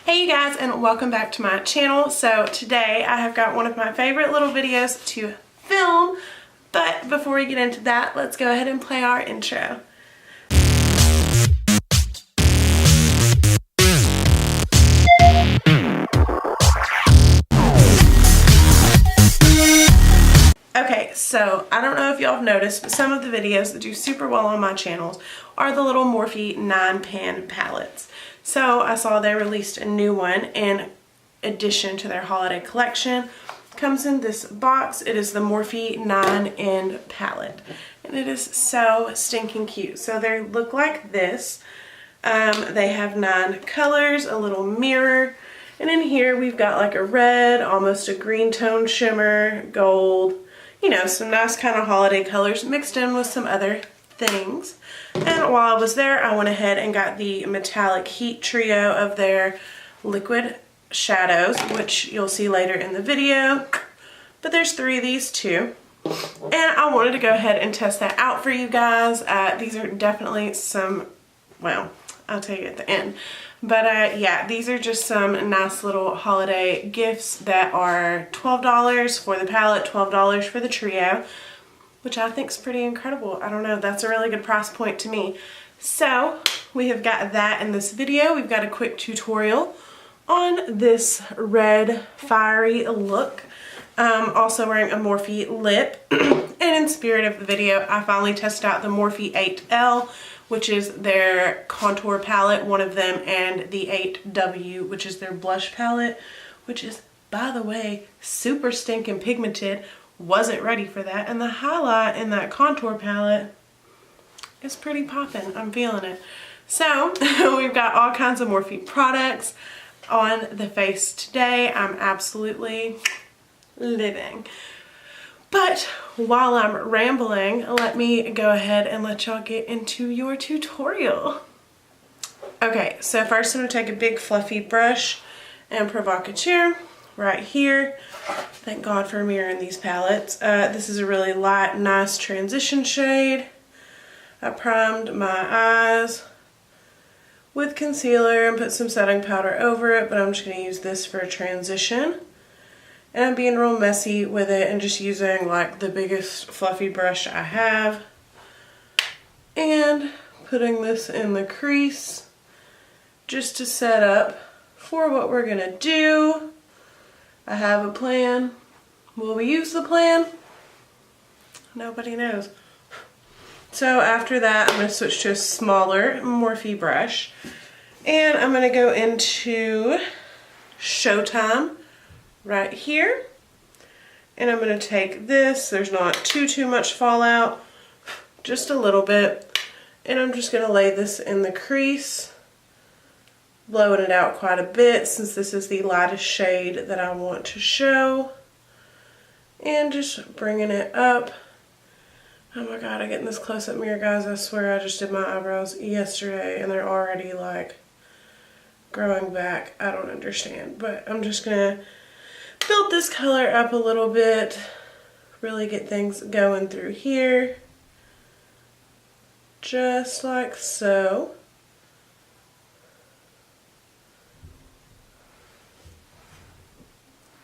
Hey you guys, and welcome back to my channel. So today I have got one of my favorite little videos to film, but before we get into that, let's go ahead and play our intro. Okay, so I don't know if y'all have noticed, but some of the videos that do super well on my channels are the little Morphe 9-pan palettes. So I saw they released a new one in addition to their holiday collection. It comes in this box. It is the Morphe 9 palette, and it is so stinking cute. So they look like this. They have 9 colors, a little mirror, and in here we've got like a red, almost a green tone shimmer, gold, you know, some nice kind of holiday colors mixed in with some other things. And while I was there, I went ahead and got the metallic heat trio of their liquid shadows, which you'll see later in the video. But there's 3 of these too. And I wanted to go ahead and test that out for you guys. These are definitely some, well, I'll tell you at the end. But yeah, these are just some nice little holiday gifts that are $12 for the palette, $12 for the trio, which I think is pretty incredible. I don't know, that's a really good price point to me. So we have got that in this video. We've got a quick tutorial on this red fiery look. Also wearing a Morphe lip. And in spirit of the video, I finally tested out the Morphe 8L, which is their contour palette, one of them, and the 8W, which is their blush palette, which is, by the way, super stinking pigmented. Wasn't ready for that, and the highlight in that contour palette is pretty poppin'. I'm feeling it. So we've got all kinds of Morphe products on the face today. I'm absolutely living. But while I'm rambling, let me go ahead and let y'all get into your tutorial. Okay, so first I'm going to take a big fluffy brush and provocateur right here. Thank God for a mirror in these palettes. This is a really light, nice transition shade. I primed my eyes with concealer and put some setting powder over it, but I'm just going to use this for a transition. And I'm being real messy with it and just using like the biggest fluffy brush I have. And putting this in the crease just to set up for what we're going to do. I have a plan. Will we use the plan? Nobody knows. So after that, I'm going to switch to a smaller Morphe brush. And I'm going to go into Showtime right here. And I'm going to take this. There's not too much fallout. Just a little bit. And I'm just going to lay this in the crease. Blowing it out quite a bit since this is the lightest shade that I want to show. And just bringing it up. Oh my god, I'm getting this close-up mirror, guys. I swear I just did my eyebrows yesterday and they're already like growing back. I don't understand. But I'm just going to build this color up a little bit. Really get things going through here. Just like so.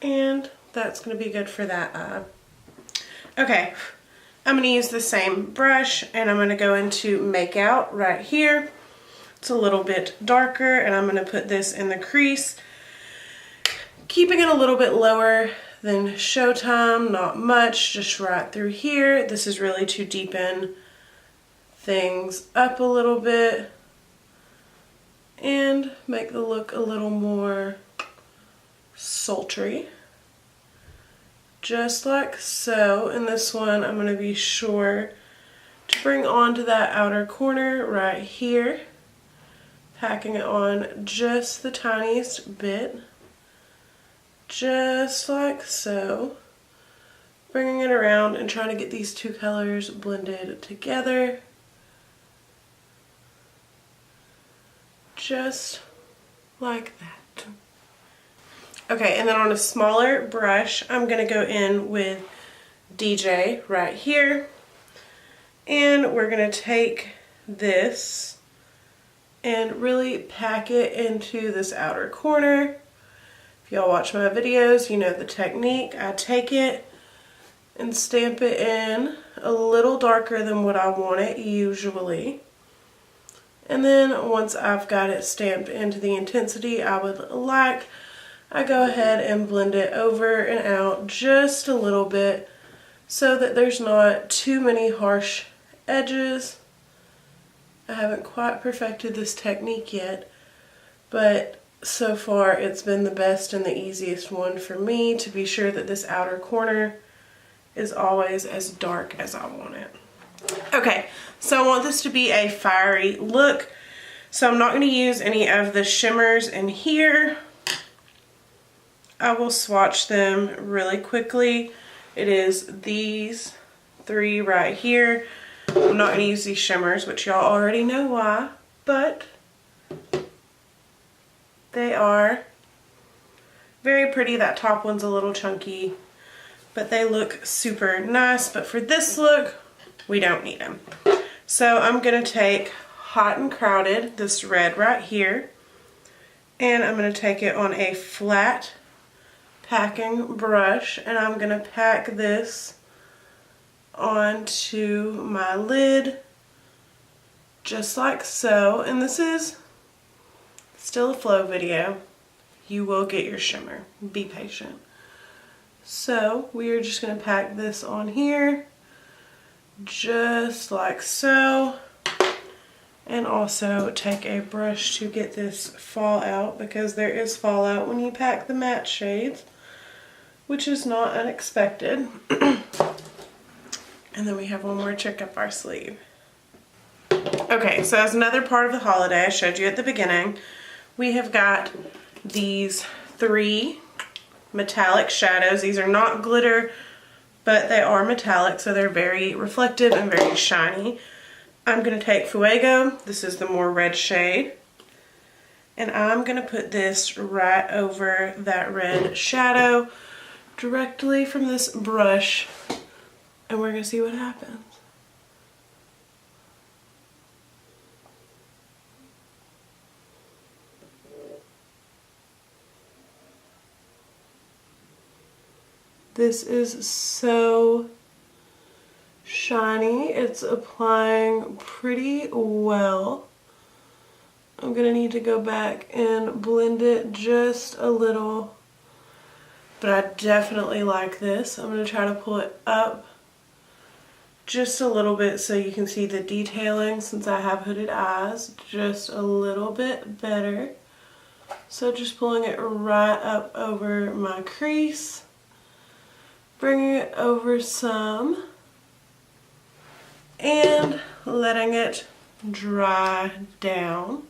And that's going to be good for that eye. Okay, I'm going to use the same brush and I'm going to go into Makeout right here. It's a little bit darker and I'm going to put this in the crease. Keeping it a little bit lower than Showtime, not much, just right through here. This is really to deepen things up a little bit and make the look a little more sultry, just like so. In this one, I'm going to be sure to bring onto that outer corner right here, packing it on just the tiniest bit, just like so, bringing it around and trying to get these 2 colors blended together, just like that. Okay, and then on a smaller brush, I'm going to go in with DJ right here. And we're going to take this and really pack it into this outer corner. If y'all watch my videos, you know the technique. I take it and stamp it in a little darker than what I want it usually. And then once I've got it stamped into the intensity I would like, I go ahead and blend it over and out just a little bit so that there's not too many harsh edges. I haven't quite perfected this technique yet, but so far it's been the best and the easiest one for me to be sure that this outer corner is always as dark as I want it. Okay, so I want this to be a fiery look, so I'm not going to use any of the shimmers in here. I will swatch them really quickly. It is these three right here. I'm not going to use these shimmers, which y'all already know why, but they are very pretty. That top one's a little chunky, but they look super nice. But for this look, we don't need them. So I'm going to take Hot and Crowded, this red right here, and I'm going to take it on a flat packing brush, and I'm going to pack this onto my lid just like so. And this is still a flow video. You will get your shimmer. Be patient. So we are just going to pack this on here just like so, and also take a brush to get this fallout, because there is fallout when you pack the matte shades, which is not unexpected. And then we have one more trick up our sleeve. Okay, so as another part of the holiday I showed you at the beginning, we have got these three metallic shadows. These are not glitter, but they are metallic, so they're very reflective and very shiny. I'm going to take Fuego, this is the more red shade, and I'm going to put this right over that red shadow directly from this brush, and we're going to see what happens. This is so shiny. It's applying pretty well. I'm gonna need to go back and blend it just a little, but I definitely like this. I'm gonna try to pull it up just a little bit so you can see the detailing, since I have hooded eyes, just a little bit better. So just pulling it right up over my crease, bringing it over some, and letting it dry down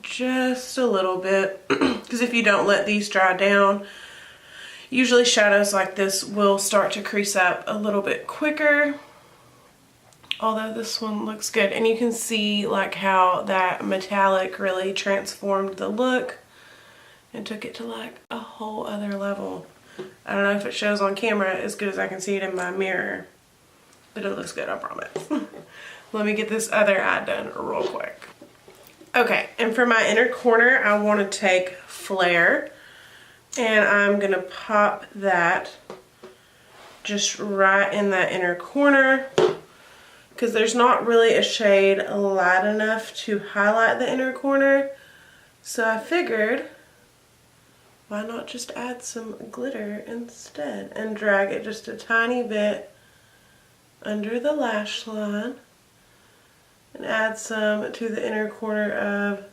just a little bit, because if you don't let these dry down, usually shadows like this will start to crease up a little bit quicker. Although this one looks good, and you can see like how that metallic really transformed the look and took it to like a whole other level. I don't know if it shows on camera as good as I can see it in my mirror, but it looks good, I promise. Let me get this other eye done real quick. Okay, and for my inner corner, I want to take Flare, and I'm going to pop that just right in that inner corner, because there's not really a shade light enough to highlight the inner corner. So I figured, why not just add some glitter instead and drag it just a tiny bit under the lash line and add some to the inner corner of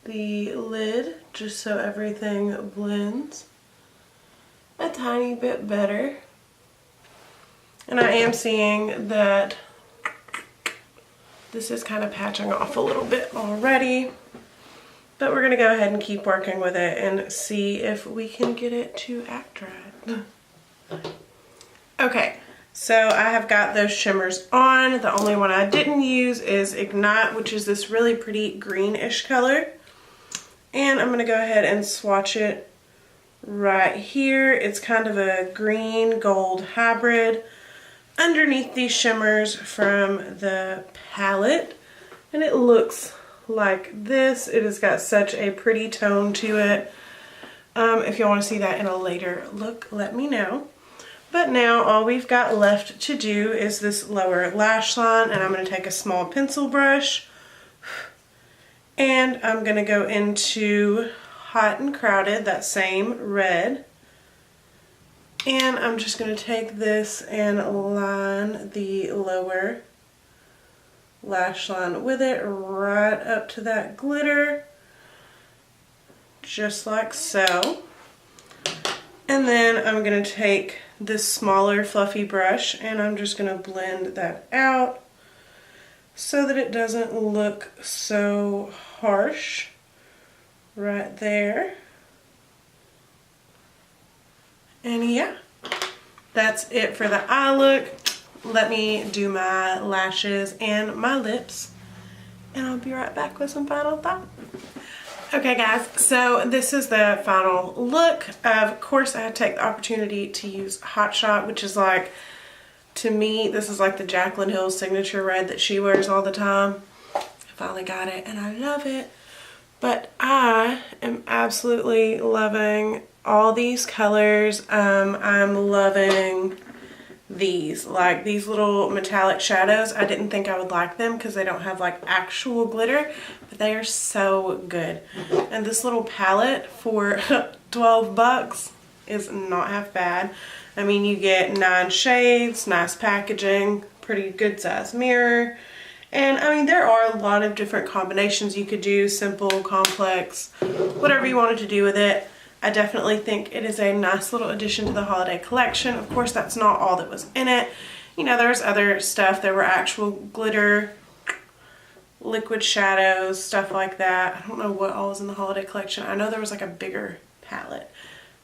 the lid, just so everything blends a tiny bit better. And I am seeing that this is kind of patching off a little bit already, but we're going to go ahead and keep working with it and see if we can get it to act right. Okay, so I have got those shimmers on. The only one I didn't use is Ignite, which is this really pretty greenish color. And I'm going to go ahead and swatch it right here. It's kind of a green gold hybrid underneath these shimmers from the palette, and it looks like this. It has got such a pretty tone to it. If you want to see that in a later look, let me know. But now all we've got left to do is this lower lash line, and I'm going to take a small pencil brush and I'm going to go into Hot and Crowded, that same red. And I'm just going to take this and line the lower lash line with it right up to that glitter, just like so. And then I'm going to take this smaller fluffy brush and I'm just going to blend that out so that it doesn't look so harsh right there. And yeah, that's it for the eye look. Let me do my lashes and my lips, and I'll be right back with some final thoughts. Okay guys, so this is the final look. Of course I had to take the opportunity to use Hot Shot, which is like, to me, this is like the Jaclyn Hill signature red that she wears all the time. I finally got it and I love it. But I am absolutely loving all these colors. I'm loving these, like these little metallic shadows. I didn't think I would like them because they don't have like actual glitter, but they are so good. And this little palette for 12 bucks is not half bad. I mean, you get 9 shades, nice packaging, pretty good size mirror. And I mean, there are a lot of different combinations you could do, simple, complex, whatever you wanted to do with it. I definitely think it is a nice little addition to the holiday collection. Of course, that's not all that was in it. You know, there's other stuff. There were actual glitter, liquid shadows, stuff like that. I don't know what all was in the holiday collection. I know there was like a bigger palette.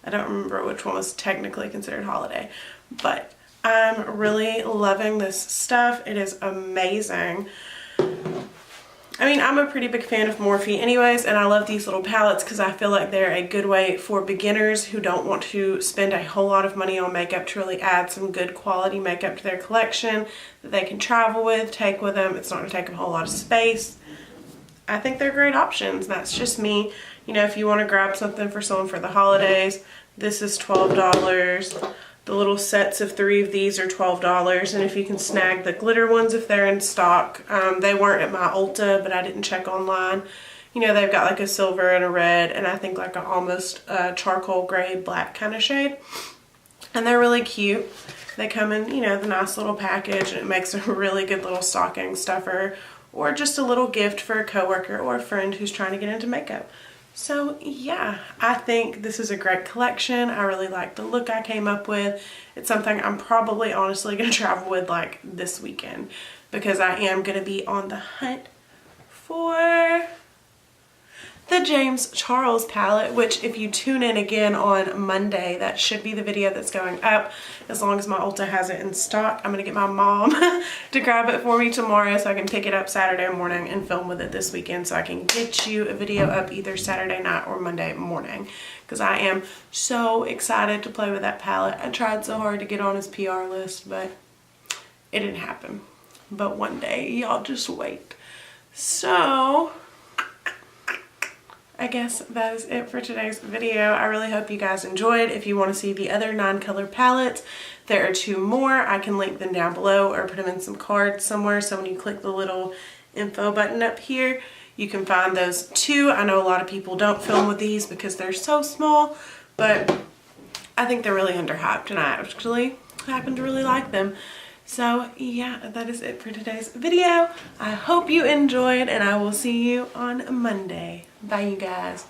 I don't remember which one was technically considered holiday, but I'm really loving this stuff. It is amazing. I mean, I'm a pretty big fan of Morphe anyways, and I love these little palettes because I feel like they're a good way for beginners who don't want to spend a whole lot of money on makeup to really add some good quality makeup to their collection that they can travel with, take with them. It's not going to take a whole lot of space. I think they're great options. That's just me. You know, if you want to grab something for someone for the holidays, this is $12. The little sets of 3 of these are $12, and if you can snag the glitter ones if they're in stock. They weren't at my Ulta, but I didn't check online. You know, they've got like a silver and a red, and I think like an almost charcoal gray black kind of shade. And they're really cute. They come in, you know, the nice little package, and it makes a really good little stocking stuffer, or just a little gift for a coworker or a friend who's trying to get into makeup. So yeah, I think this is a great collection. I really like the look I came up with. It's something I'm probably honestly going to travel with like this weekend, because I am going to be on the hunt for the James Charles palette, which if you tune in again on Monday, that should be the video that's going up, as long as my Ulta has it in stock. I'm going to get my mom to grab it for me tomorrow so I can pick it up Saturday morning and film with it this weekend, so I can get you a video up either Saturday night or Monday morning, because I am so excited to play with that palette. I tried so hard to get on his PR list, but it didn't happen. But one day, y'all just wait. So I guess that is it for today's video. I really hope you guys enjoyed. If you want to see the other 9 color palettes, there are 2 more. I can link them down below or put them in some cards somewhere, so when you click the little info button up here, you can find those 2. I know a lot of people don't film with these because they're so small, but I think they're really underhyped, and I actually happen to really like them. So yeah, that is it for today's video. I hope you enjoyed, and I will see you on Monday. Bye, you guys.